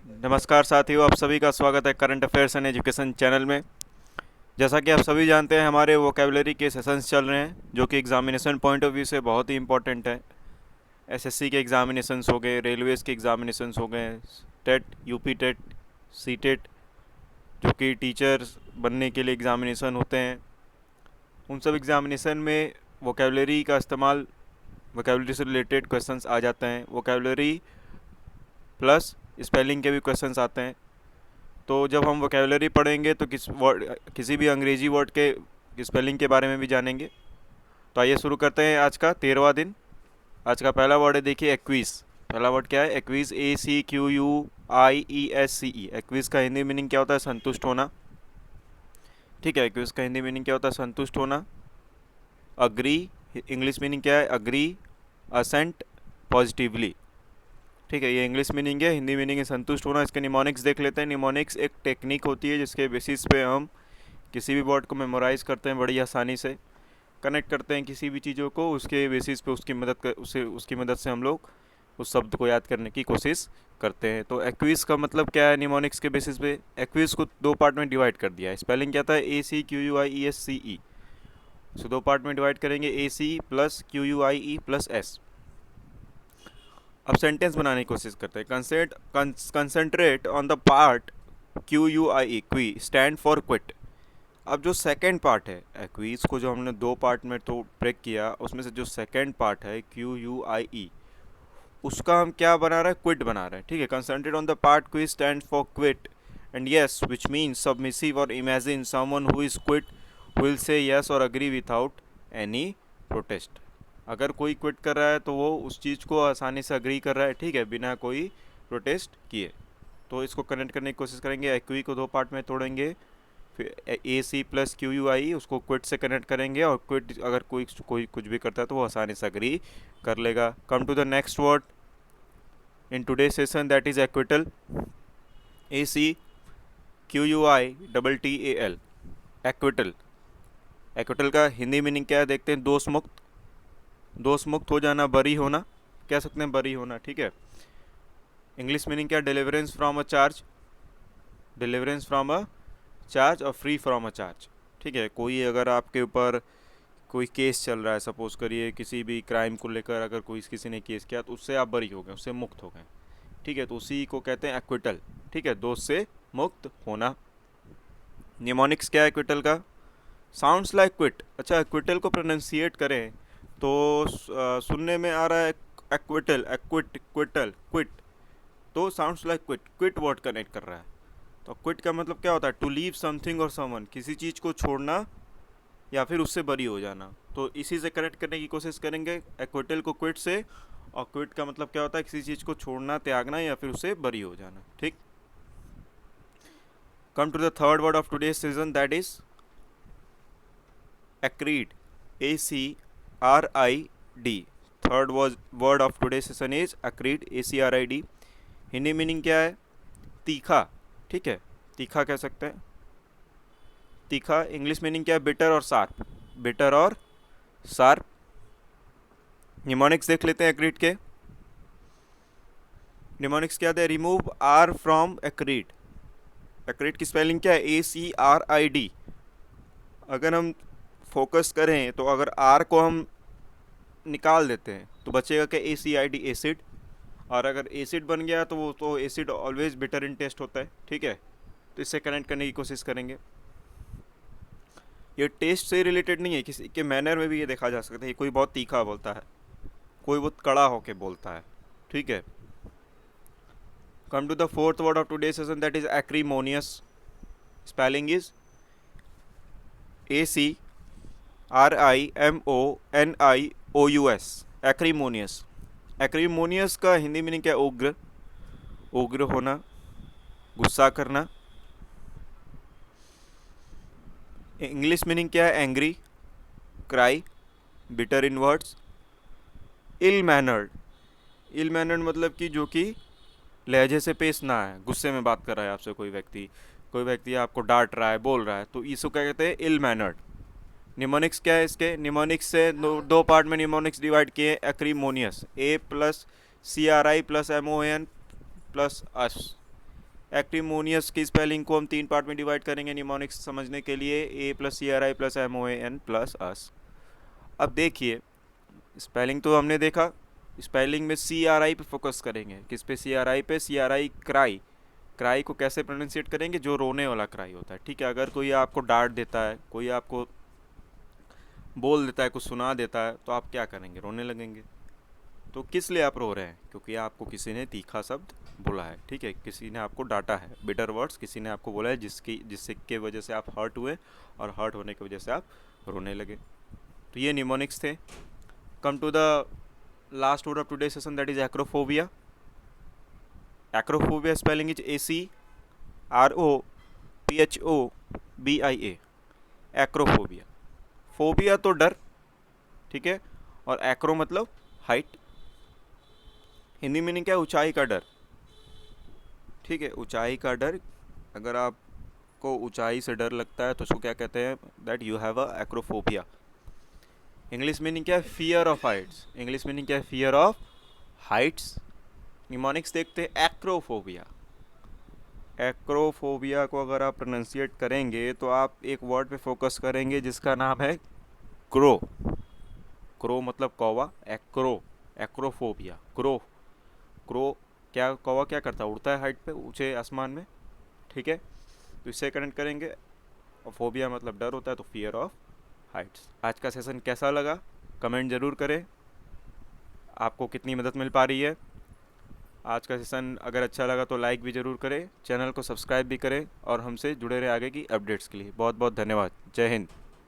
नमस्कार साथियों, आप सभी का स्वागत है current affairs and education channel में। जैसा कि आप सभी जानते हैं, हमारे वोकेबलरी के सेशंस चल रहे हैं जो कि एग्जामिनेशन पॉइंट ऑफ व्यू से बहुत ही इंपॉर्टेंट है। एसएससी के एग्जामिनेशंस हो गए, रेलवेज़ के एग्जामिनेशंस हो गए, TET, UP TET, C TET, जो कि टीचर्स बनने के लिए एग्जामिनेशन होते हैं। उन सब एग्जामिनेशन में वोकेबलरी का इस्तेमाल, वोकेबलरी से रिलेटेड क्वेश्चंस आ जाते हैं। वोकेबलरी प्लस स्पेलिंग के भी क्वेश्चंस आते हैं। तो जब हम वोकेबलरी पढ़ेंगे तो किसी भी अंग्रेजी वर्ड के स्पेलिंग के बारे में भी जानेंगे। तो आइए शुरू करते हैं आज का 13वां दिन। आज का पहला वर्ड है, देखिए, एक्वीज। पहला वर्ड क्या है? एक्वीज, ACQUIESCE। एक्वीज का हिंदी मीनिंग क्या होता है? संतुष्ट होना। ठीक है, एक्वीज का हिंदी मीनिंग क्या होता है? संतुष्ट होना। अग्री, इंग्लिश मीनिंग क्या है? Agree, assent, positively. ठीक है, ये इंग्लिश मीनिंग है। हिंदी मीनिंग है संतुष्ट होना। इसके निमोनिक्स देख लेते हैं। निमोनिक्स एक टेक्निक होती है जिसके बेसिस पे हम किसी भी वर्ड को मेमोराइज़ करते हैं, बड़ी आसानी से कनेक्ट करते हैं किसी भी चीज़ों को। उसके बेसिस पे उसकी मदद से हम लोग उस शब्द को याद करने की कोशिश करते हैं। तो एक्विज का मतलब क्या है? निमोनिक्स के बेसिस पे एक्विज को दो पार्ट में डिवाइड कर दिया है। स्पेलिंग क्या था? ACQUIESCE। सो दो पार्ट में डिवाइड करेंगे, AC+QUIE+S। अब सेंटेंस बनाने की कोशिश करते हैं। Concentrate on the part QUIE, क्वी स्टैंड फॉर क्विट। अब जो सेकेंड पार्ट है एक्वीज को, जो हमने दो पार्ट में तो ब्रेक किया, उसमें से जो सेकेंड पार्ट है QUIE, उसका हम क्या बना रहे हैं? क्विट बना रहे हैं। ठीक है, concentrate on the part qui stand for quiet and yes which means submissive और imagine someone who is quiet will say yes और अग्री विदाउट एनी प्रोटेस्ट। अगर कोई क्विट कर रहा है तो वो उस चीज़ को आसानी से अग्री कर रहा है, ठीक है, बिना कोई प्रोटेस्ट किए। तो इसको कनेक्ट करने की कोशिश करेंगे। एक्वी को दो पार्ट में तोड़ेंगे, फिर AC+QUIE उसको क्विट से कनेक्ट करेंगे, और क्विट अगर कोई कुछ भी करता है तो वो आसानी से अग्री कर लेगा। Come to the next word in today session, that is acquittal. ACQUITTAL, acquittal. Acquittal का हिंदी मीनिंग क्या है देखते हैं। दोष मुक्त, दोष मुक्त हो जाना, बरी होना, कह सकते हैं बरी होना। ठीक है, इंग्लिश मीनिंग क्या? Deliverance from a charge, deliverance from a charge और फ्री फ्रॉम अ चार्ज। ठीक है, कोई अगर आपके ऊपर कोई केस चल रहा है, सपोज करिए किसी भी क्राइम को लेकर अगर किसी ने केस किया, तो उससे आप बरी हो गए, उससे मुक्त हो गए। ठीक है, तो उसी को कहते हैं एक्विटल। ठीक है, दोष से मुक्त होना। निमोनिक्स क्या है एक्विटल का? Sounds like quit. अच्छा, एक्विटल को प्रोनाउंसिएट करें तो सुनने में आ रहा है एक्विटल, एक्विट, क्विटल, क्विट, तो sounds like quit, quit word connect कर रहा है। तो क्विट का मतलब क्या होता है? टू लीव समथिंग और समवन, किसी चीज़ को छोड़ना या फिर उससे बरी हो जाना। तो इसी से कनेक्ट करने की कोशिश करेंगे एक्विटल को क्विट से। और क्विट का मतलब क्या होता है? किसी चीज़ को छोड़ना, त्यागना या फिर उससे बरी हो जाना। ठीक, come to the third word of today season, that is acrid, ACRID। Third word of today session is acrid, ACRID। Hindi meaning क्या है? तीखा। ठीक है, तीखा कह सकते हैं, तीखा। इंग्लिश मीनिंग क्या है? बिटर और शार्प, बिटर और शार्प। निमोनिक्स देख लेते हैं अक्रीड के। निमोनिक्स क्या है? Remove R from acrid. Acrid की स्पेलिंग क्या है? ACRID। अगर हम फोकस करें तो अगर आर को हम निकाल देते हैं तो बचेगा क्या? ACID, acid. और अगर एसिड बन गया तो वो तो acid always bitter in taste होता है। ठीक है, तो इससे कनेक्ट करने की कोशिश करेंगे। ये टेस्ट से रिलेटेड नहीं है, किसी के मैनर में भी ये देखा जा सकता है। कोई बहुत तीखा बोलता है, कोई बहुत कड़ा होके बोलता है। ठीक है, come to the fourth word of today session, that is acrimonious. Spelling is ACRIMONIOUS, acrimonious. Acrimonious का हिंदी मीनिंग क्या है? उग्र, उग्र होना, गुस्सा करना। इंग्लिश मीनिंग क्या है? Angry, cry, bitter in words. Ill mannered, ill mannered मतलब कि जो कि लहजे से पेश ना है, गुस्से में बात कर रहा है आपसे कोई व्यक्ति आपको डांट रहा है, बोल रहा है, तो इसको क्या कहते हैं? Ill mannered. निमोनिक्स क्या है इसके? निमोनिक्स से दो पार्ट में निमोनिक्स डिवाइड किए। Acrimonious, A+CRI+MON+US। एक्टिमोनियस की स्पेलिंग को हम 3 पार्ट में डिवाइड करेंगे निमोनिक्स समझने के लिए, A plus C R I plus M O A N plus us. अब देखिए स्पेलिंग तो हमने देखा, स्पेलिंग में सी आर आई पे फोकस करेंगे। किस पे? सी आर आई पे। C R I cry, cry को कैसे प्रोनाउंसिएट करेंगे? जो रोने वाला क्राई होता है, ठीक है। अगर कोई आपको डांट देता है, कोई आपको बोल देता है, कुछ सुना देता है, तो आप क्या करेंगे? रोने लगेंगे। तो किस लिए आप रो रहे हैं? क्योंकि आपको किसी ने तीखा शब्द बोला है, ठीक है, किसी ने आपको डांटा है, बिटर वर्ड्स किसी ने आपको बोला है जिससे के वजह से आप हर्ट हुए, और हर्ट होने की वजह से आप रोने लगे। तो ये निमोनिक्स थे। Come to the last word of today session, that is acrophobia. Acrophobia spelling is ACROPHOBIA, acrophobia. Phobia तो डर, ठीक है, और एक्रो मतलब हाइट। हिंदी मीनिंग क्या है? ऊंचाई का डर, ठीक है, ऊंचाई का डर। अगर आपको ऊंचाई से डर लगता है तो उसको क्या कहते हैं? That you have a acrophobia. English meaning क्या है? Fear of Heights. English meaning क्या है? Fear of Heights. निमोनिक्स देखते हैं, एक्रोफोबिया। एक्रोफोबिया को अगर आप प्रोनाउंसिएट करेंगे तो आप एक वर्ड पे फोकस करेंगे जिसका नाम है क्रो। क्रो मतलब कौवा, एक्रो, एक्रोफोबिया, क्रो। क्रो क्या, कौवा क्या करता है? उड़ता है हाइट पे, ऊंचे आसमान में, ठीक है। तो इससे कनेक्ट करेंगे। और फोबिया मतलब डर होता है, तो फियर ऑफ हाइट्स। आज का सेशन कैसा लगा कमेंट ज़रूर करें, आपको कितनी मदद मिल पा रही है। आज का सेशन अगर अच्छा लगा तो लाइक भी ज़रूर करें, चैनल को सब्सक्राइब भी करें, और हमसे जुड़े रहे आगे की अपडेट्स के लिए। बहुत बहुत धन्यवाद। जय हिंद।